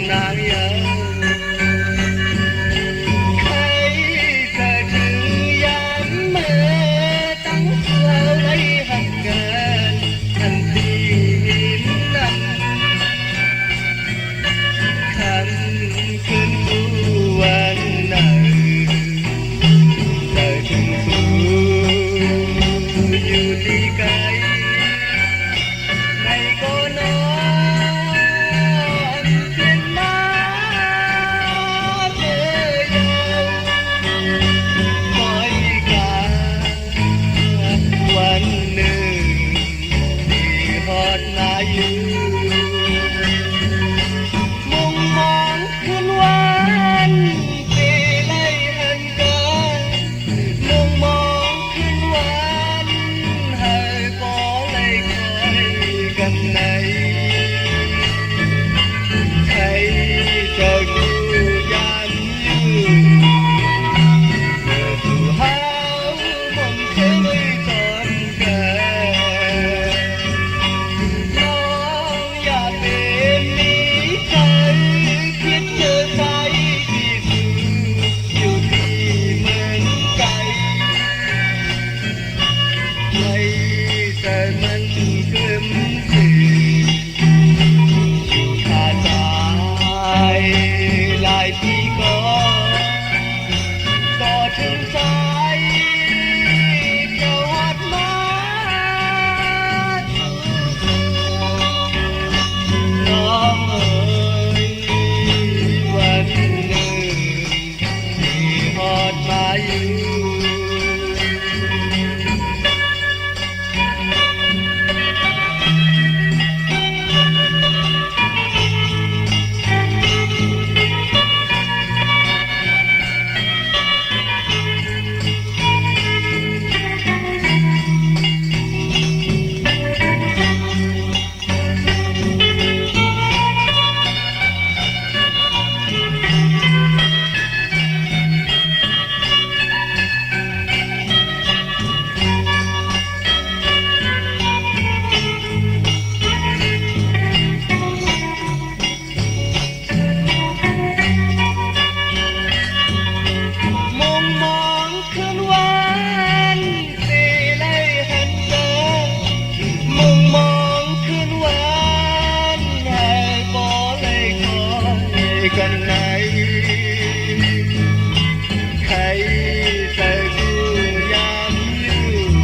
นางยาใครจะถึงยามเมื่อตั้งเสือไว้หักกันทันทีนั้นคำคืนสู่วันนั้นเธอถึงสู่อยู่ที่ไกลในก็นอนเพียงมาเธอยาวคอยกาวันหนึ่งที่ฮอดมาอยู่มุงมองคืนวันปีไล่หันกันมุงมองคืนวันให้ปอไล่คอยกันไหนใครจะอยู่ยามยืนเมื่อสู่หามองเธอไม่จอนกันน้องอย่าเป็นนี้ใจคิดเจอใจที่สุดอยู่ที่เมืองไกลไม่แต่มันกลืมสื่ออยู่ท่าใจหลายปีก็ถึงใจเจ้าฮอดมาน้องเอ๋ยวันหนึ่งที่ฮอดมาอยู่มุมมองคืนวันปีไล่หันกันมุมมองคืนวันให้ปอไล่คอยกันไหนใครจะอยู่ยามยืน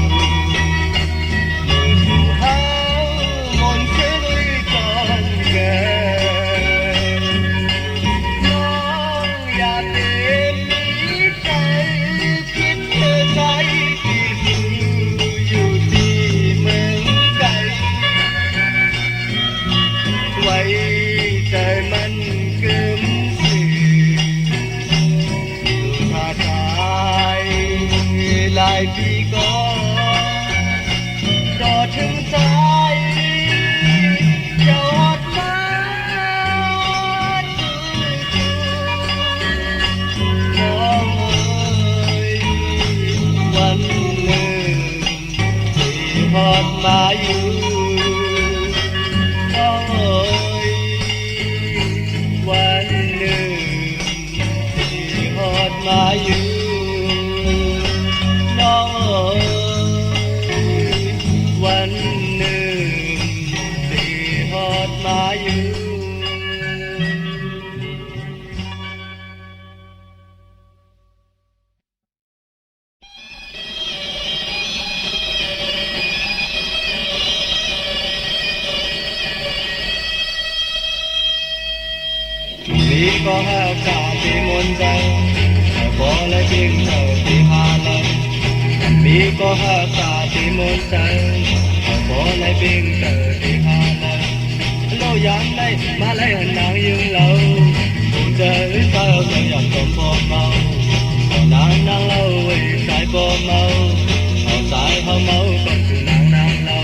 เมื่อสู่หามนต์เธอเลยก่อนกันน้องอย่าเป็นนี้ใจคิดเธอใจที่สุดอยู่ที่เมืองไกลไว้ใจมันกลืมสื่ออยู่ท่าทายหลายปีก็ถึงใจเจ้าฮอดมาน้องเอ๋ยวันหนึ่งที่ฮอดมาอยู่น้องเอ๋ยวันหนึ่งที่ฮอดมาอยู่น้องเอ๋ยวันหนึ่งที่ฮอดมาอยู่มีก็หากกาที่มนต์ใจแต่บ่และจริงเท่าที่หาเลยมีก็หากกาที่มนต์ใจแต่บ่และจริงเท่าที่หาเลยเรายามได้มาไล่หันนางยืนเราคงจะเศร้าจะอยากต้องพอเมาเอานางเราไว้สายบ่เมาเอาสายเขาเมาก็คือนางเรา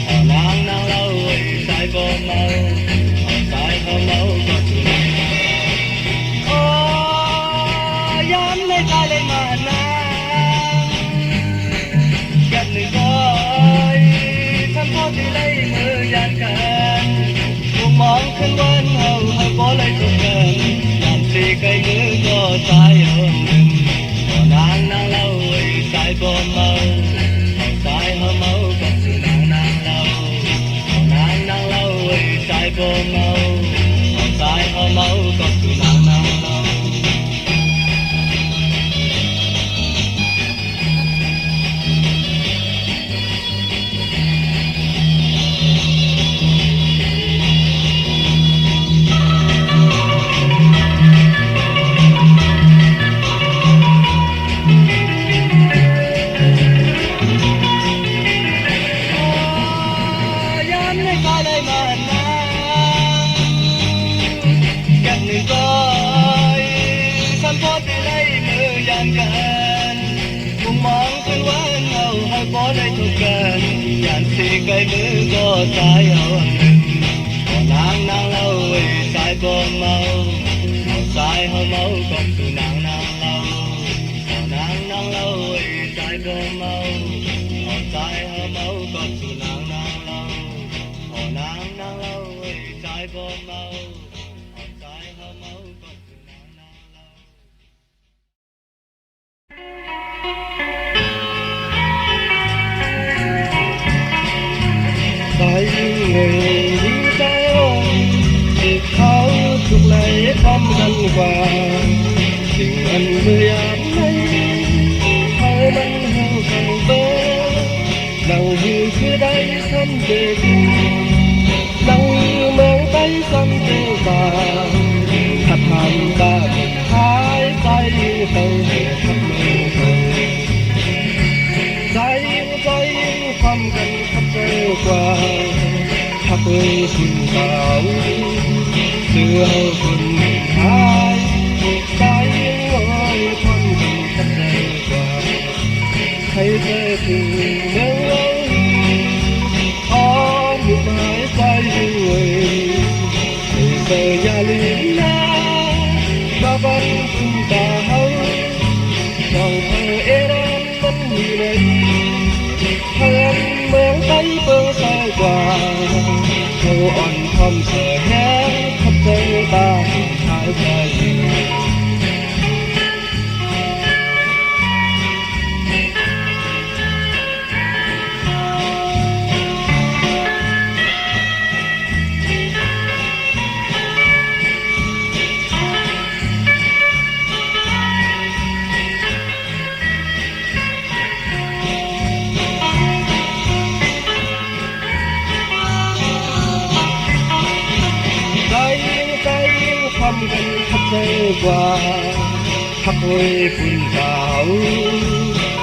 เอานางเราไว้สายบ่เมาเอาสายเขาเมาก็คือนางโอ้ยามในใจเลยมาหน้ากันหนึ่งก้อยทำพอที่ไล่มือยันกันมุมมองขึ้นวันเฮา มองเป็นวันเอาให้บ่ได้ทุกกันยานสิไกลมือก็สายเอาหนึ่งก็นางเล่าไว้สายบ่เมาเอาสายเฮาเมาก็คือนางเล่าเอานางเล่าไว้สายบ่เมาเอาสายเฮาเมาก็คือนางเล่าเอานางเล่าไว้สายบ่เมาเอาสายเฮาเมาก็คือนางเล่าใจngười đi trái ôm thì tháo thuộc lại ôm gần qua tình anh người ám ấy hai bên heo càng bơ đằng hư phía đây xăm về đằng hư mang tay xăm về bà thật hàm ta hai tay tàu về khắp nơiใจความกันขับเร็วกว่าทักเลยคุณเบาเสือคุณหายใจลอยความกันขับเร็วกว่าให้เธอถึงเมืองเราอ้อมอยู่หมายใจด้วยให้เธออย่าลืมนะบาบันคุณตาเฮาน้องเธอเอรันมันอยู่ในเพื่อนเมืองไทยเบิ่งสายกว่าเขาอ่อนทอมเสือแห้งขับใจตาหายใจความกันขับใจกว่าทักไว้คุณเก่า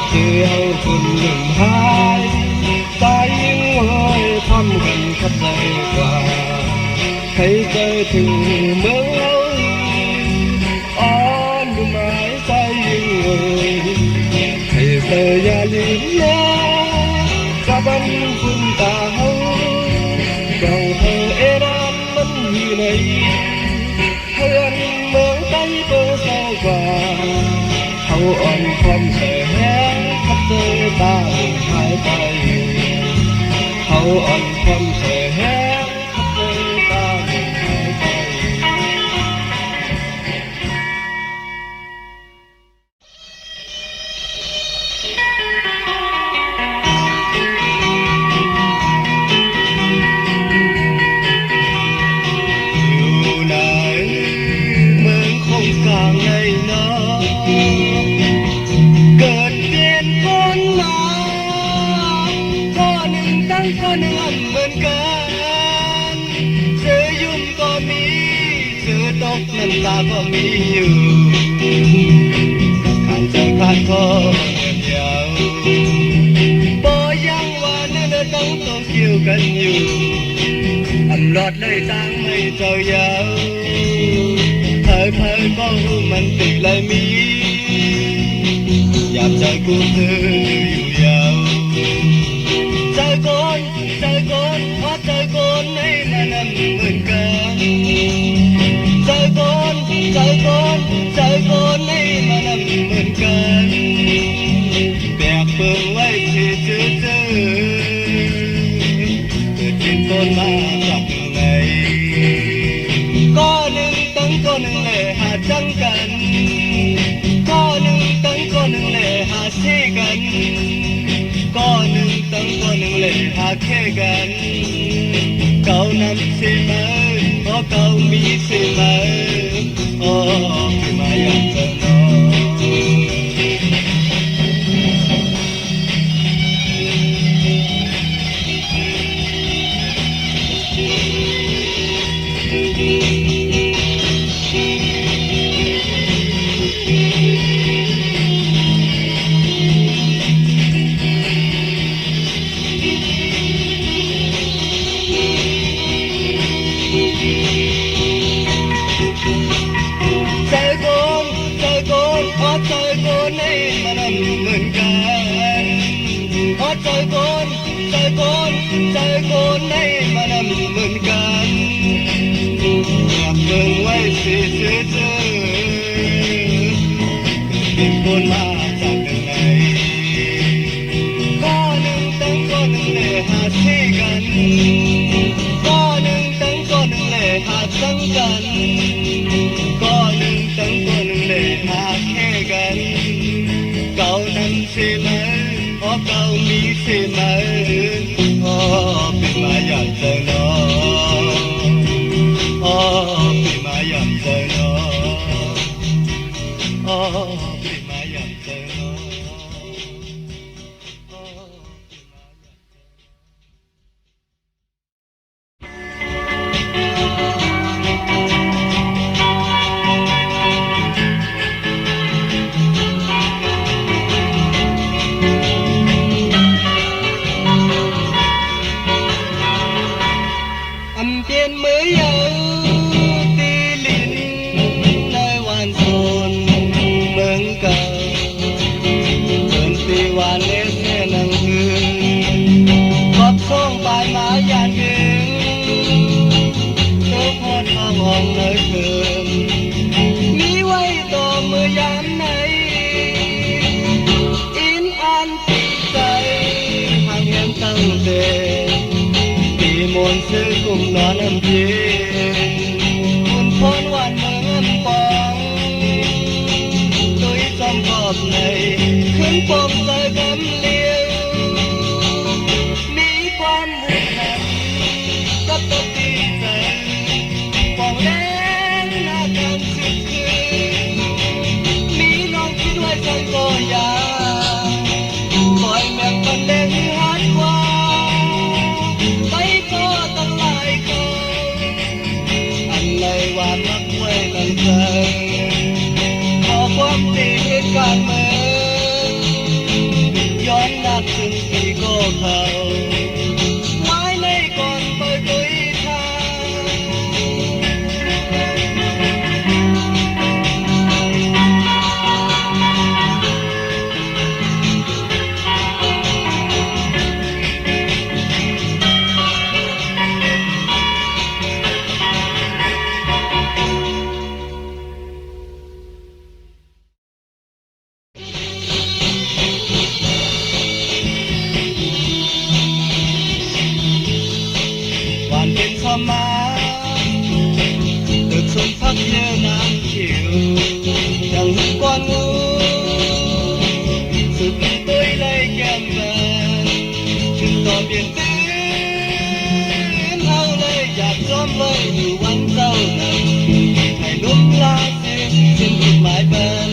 เสือคุณหนึ่งหายใจยิ่งลอยความกันขับใจกว่าให้ใจถึงเมืองเราอ่อนดูหมายใจยิ่งเลยให้เธออย่าลืมนะกับบันคุณตาเฮาดองเธอเอรันมันอยู่ในเพื่อนเมืองไทยเบิ่งสายกว่าเขาอ่อนความเสื่อแห้งขับเจอตาหายไปเขาอ่อนความเสื่อแห้งขับเจอตาหายไปก็หนึ่งเหมือนกันเสือยุ่มก็มีเสือตกน้ำตาก็มีอยู่ขาดใจขาดคอเงินยาวบ่ยังว่าเนื้อต้องเกี่ยวกันอยู่อำลอดเลยตั้งให้เจ้ายาวเธอก็มันติดเลยมีอยากใจกูเธออยู่ยาวใจก่อนเพราะใจก่อนให้มันเหมือนกันใจก่อนให้มันเหมือนกันแบกเบิ่งไว้ที่เกิดเป็นคนมาจากไหนก็หนึ่งตั้งก็หนึ่งเลยหาจังกันก็หนึ่งตั้งก็หนึ่งเลยหาซีกันก็หนึ่งตั้งก็หนึ่งเลยหาแค่กันเก่านำสิมาเพราะเก่ามีสิมาโอ้คือมาอยากจะนอน ยโคนได้มานำเหมือนกันอยากเบิ่งไว้สิซื่อเป็นคนมาจากทางไหนก็หนึ่งตั้งก็หนึ่งเลยหาที่กันก็หนึ่งตั้งก็หนึ่งเลยหาตั้งกันก็หนึ่งตั้งก็หนึ่งเลยหาแค่กันเก่านั้นใช่ไหมเพราะเก่ามีใช่ไหมพอเป็นมาอย่างเธอเนาะพอเป็นมาอย่างเธอเนาะพอเป็นมาอย่างเธอเนาะเพียนเมื่อยาวตีลินในวันโซนเมืองเก่าเดินตีวันเล่นแค่นังคืนขอบส่งปลายมาย่านถึงโต๊ะพอทางห้องเลยเถิมมีไว้ต่อเมื่อยามไหนอินอันตีใจห่างเห็นตั้งแต่มนต์ซื้อกลุ่มนอนน้ำเย็นคุณพรวันเมืองปองตุยจอมขอบในขึ้นปมใจกำเลี้ยวมีความหุ่นหันกับตัวตีใจปองแรงหน้าการสุดคืนมีน้องคิดไว้ใจก็ยาปล่อยแมงปันเล่นหัดว่าก็ต้องไล่เขาอันในวันมักไว้ลังใจขอความดีเหตุการณ์เมืองย้อนนับถึงปีก็เขาไว้ในก่อนเปิดดุยทางมาตึกชมพักเยอะน้ำขิวยังหุ่นก้อนงูสุดตุ้ยเลยแก้มแบนถึงตอนเปลี่ยนตื่นเอาเลยอยากจอมไว้อยู่วันเจ้านั้นให้ลุ่มลาเส้นจุดหมายเป็น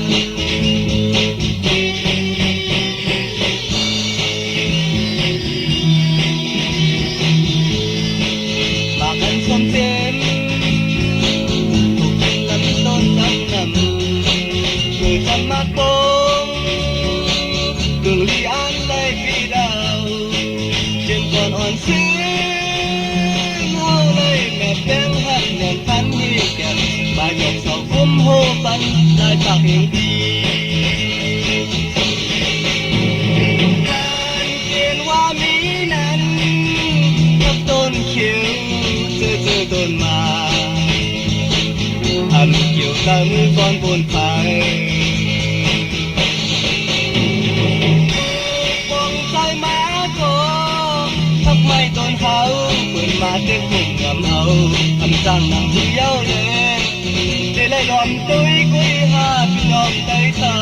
ส้มเต็มถูกกินลำต้นจับนำคือจำมาโป่งกึ่งลีอันเลยพี่ดาวเจ็บก่อนอ่อนซึ้งเฮาเลยแม่แป้งหักแน่นพันที่แก้มบายดอกเสาคุ้มโหปันได้ปากเองดีการเกณฑ์ว่ามีนั้นกับต้นเขียวโดนมาทำเกี่ยวตามือก่อนบนไฟปองใจมาโกทักไม่โดนเขาเปิดมาเต็มหุ่นงำเอาทำจังนั่งที่เย้าเลยจะเลยลอมตุ้ยกุ้ยหาพี่น้องใจเศร้า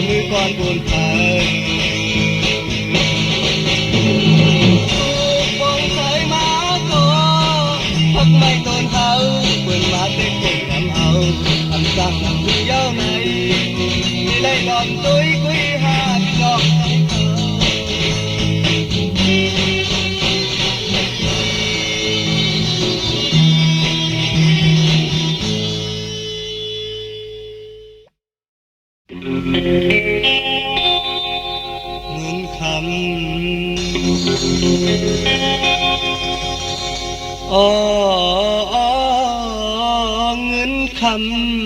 มือก่อนบนไฟปองใส่มาโก rằng lòng vì yêu này đi lấy lòng tôi quý hà lòng งินคำเงินคำ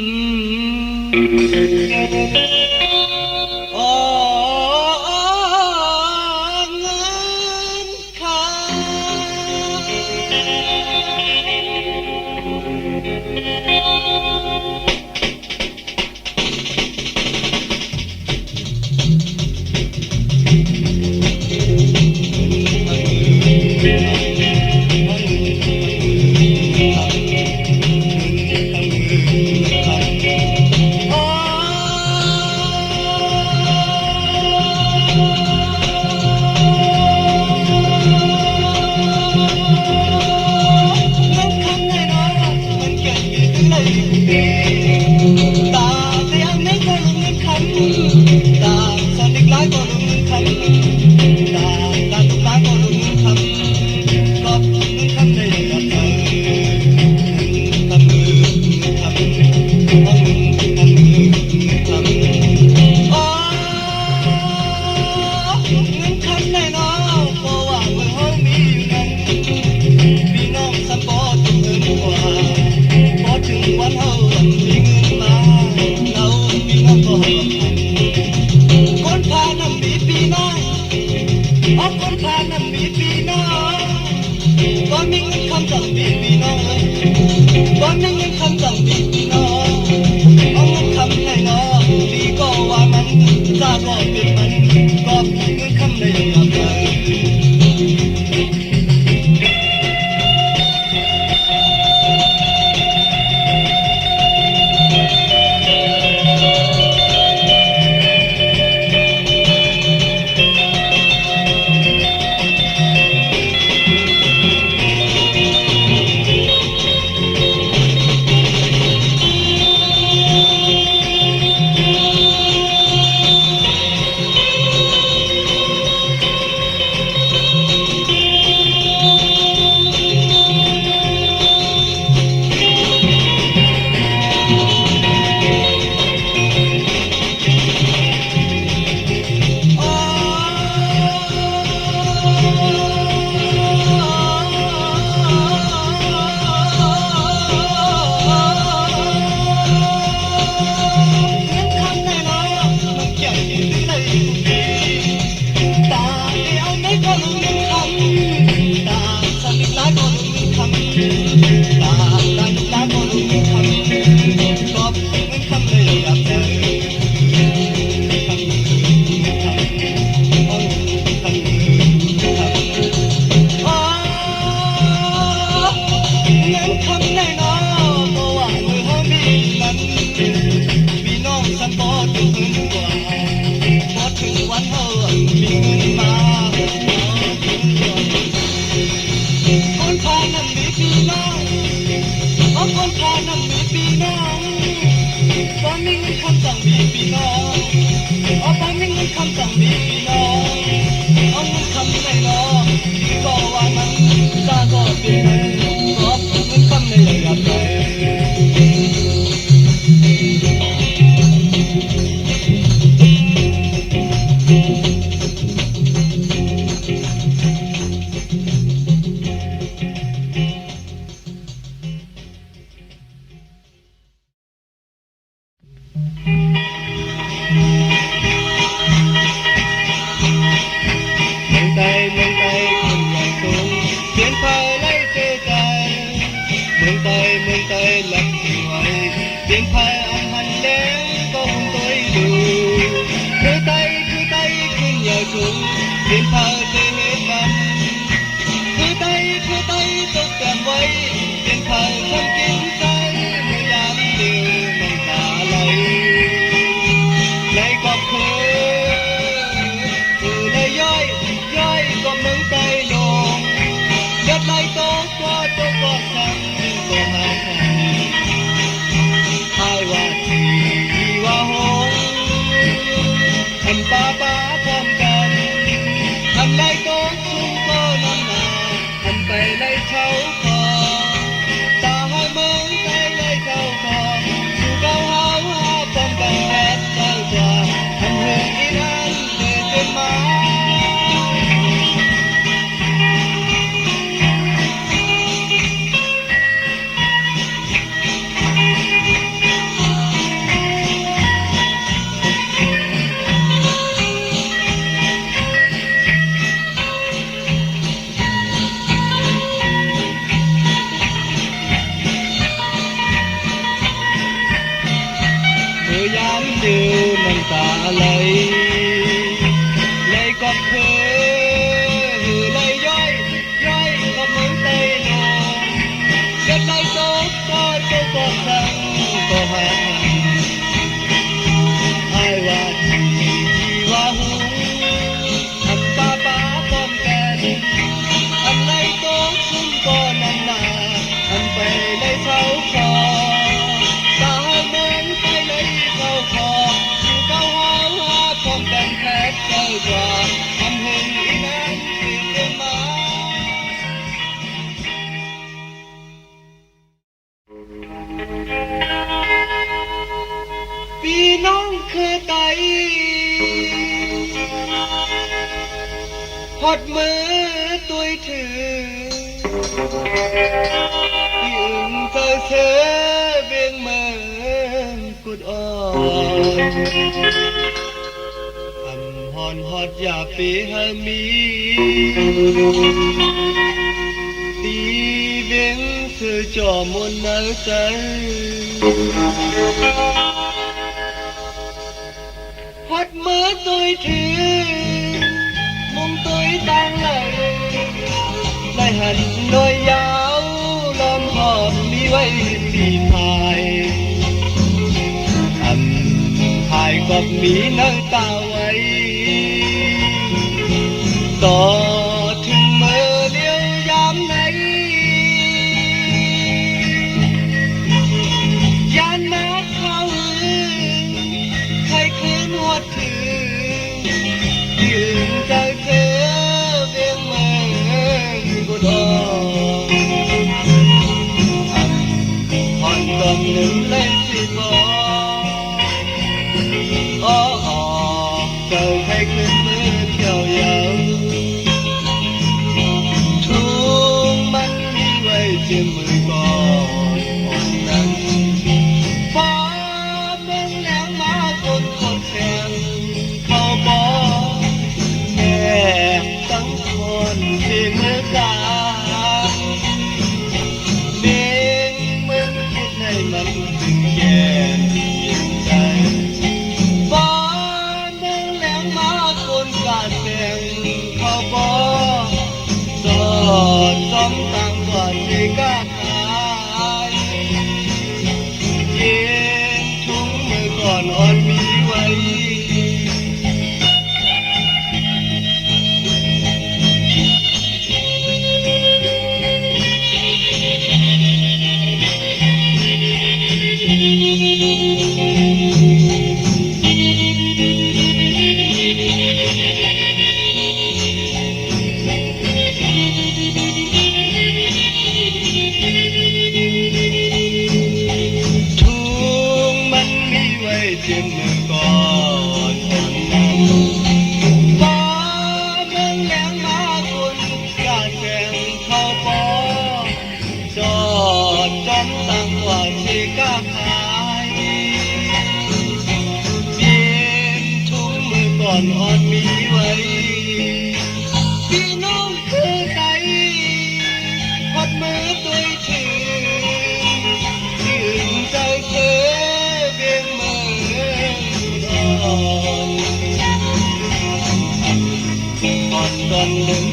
ามติวน้ำตาไหลเลยก็เคยเลยย้อยก็เหมือนไตนอนเด็ดเลยโตก็สั่งก็หาไอ้ว่าว่าหูอันป้าป้อมแกนอันเลยโตซุ่มก็นานอันไปเลยเท้าคอตาเหมือนไปเลยเข้าคออยู่เก้าหาป้อมกันแท้เจ้ากว่าทำหึงอีนั้นตื่นเรื่องมาพี่น้องคือไตหดมือตุยถือที่อึ่งเธอเบียงเมืองกุดอ่อนทำหอนหอดอย่าปีหามีตีเบียงเธอจ่อมนเนื้อใจหดมือตุยถือมุมตุยตังเลยได้หันโดยยาวล้อมหอบมีไว้ปีพายพายก็มีน้ำตาไว้ต่อถึงเมื่อเดียวยามไหนยานมาเข้าใครคืนหัวถือยืนใจเธอเบียงเมืองกุดอ่อนหอนกองหนึ่งเล่นสิบอ๋อเจ้าใครคืนมือเที่ยวยาวทุ่งมันมีไว้เจียมมือก่อนคนนั้นฟ้าเมืองแหลงมาคนแสงเขาบอกแม่ตั้งคนที่มือกาเลี้ยงมึงคิดให้มันถึงแก่ยิ่งใจฟ้าเมืองแหลงมาคนกาแสงเขาบอกสอดซ้อมต่างกว่าที่กาขายเย็นทุ่งมือก่อนอ่อนมีไว้ทุ่งมันมีไว้เจียมมือก่อนคนนั้นฟ้าเมืองแหลงมาคนกาแสงเขาปอจอดจอมตั้งกว่าที่กาขายเย็นทุ่งมือก่อนอ่อนมีไว้พี่น้องคือไตหดมือตุยถือยืนใจเธอเบียงเมืองกุดอ่อนตอนหนึ่ง